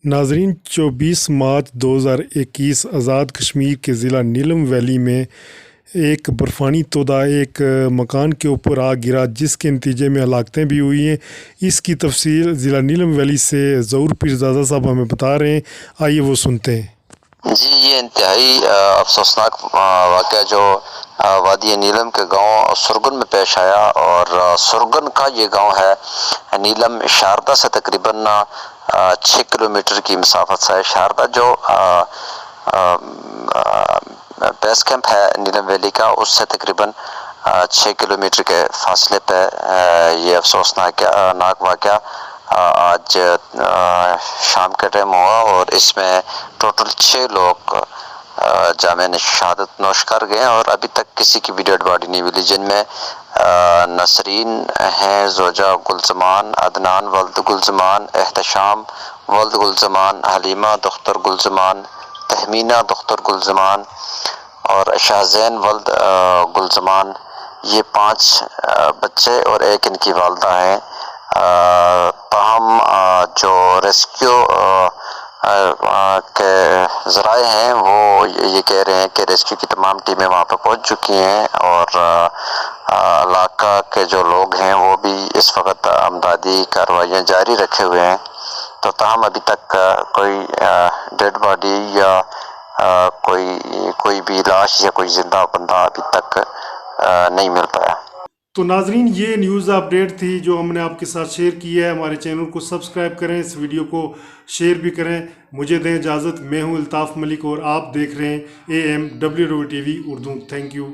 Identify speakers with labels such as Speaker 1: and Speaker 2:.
Speaker 1: नाजरीन 24 मार्च 2021 आज़ाद कश्मीर के ज़िला नीलम वैली में एक बर्फ़ानी तोदा एक मकान के ऊपर आ गिरा, जिसके नतीजे में हलाकतें भी हुई हैं। इसकी तफसील ज़िला नीलम वैली से ज़हूर पीरज़ादा साहब हमें बता रहे हैं। आइए वो सुनते हैं।
Speaker 2: जी, ये इंतहाई अफसोसनाक वाक़या जो वादी नीलम के गांव सुरगन में पेश आया, और सुरगन का ये गांव है नीलम शारदा से तकरीबन 6 किलोमीटर की मसाफत से है। शारदा जो बेस कैंप है नीलम वैली का, उससे तकरीबन 6 किलोमीटर के फासले पे ये अफसोसनाक वाक़या आज शाम के टाइम हुआ, और इसमें टोटल 6 लोग जामे शहादत नोश कर गए, और अभी तक किसी की भी डेड बॉडी नहीं मिली, जिनमें नसरीन हैं, जोजा गुलजमान, अदनान वल्द गुलजमान, एहतशाम वल्द गुलजमान, हलीमा दुख्तर गुलजमान, तहमीना दुख्तर गुलजमान और शाहजैन वल्द गुलजमान। ये 5 बच्चे और एक इनकी वालदा हैं। ताहम जो रेस्क्यू के ज़राए हैं वो ये कह रहे हैं कि रेस्क्यू की तमाम टीमें वहाँ पर पहुँच चुकी हैं, और इलाका के जो लोग हैं वो भी इस वक्त अमदादी कार्रवाइयाँ जारी रखे हुए हैं। तो ताहम अभी तक कोई डेड बॉडी या कोई भी लाश या कोई जिंदा बंदा अभी तक नहीं मिल पाया।
Speaker 1: तो नाजरीन, ये न्यूज़ अपडेट थी जो हमने आपके साथ शेयर की है। हमारे चैनल को सब्सक्राइब करें, इस वीडियो को शेयर भी करें। मुझे दें इजाज़त। मैं हूं अल्ताफ़ मलिक और आप देख रहे हैं AMWTV उर्दू। Thank you.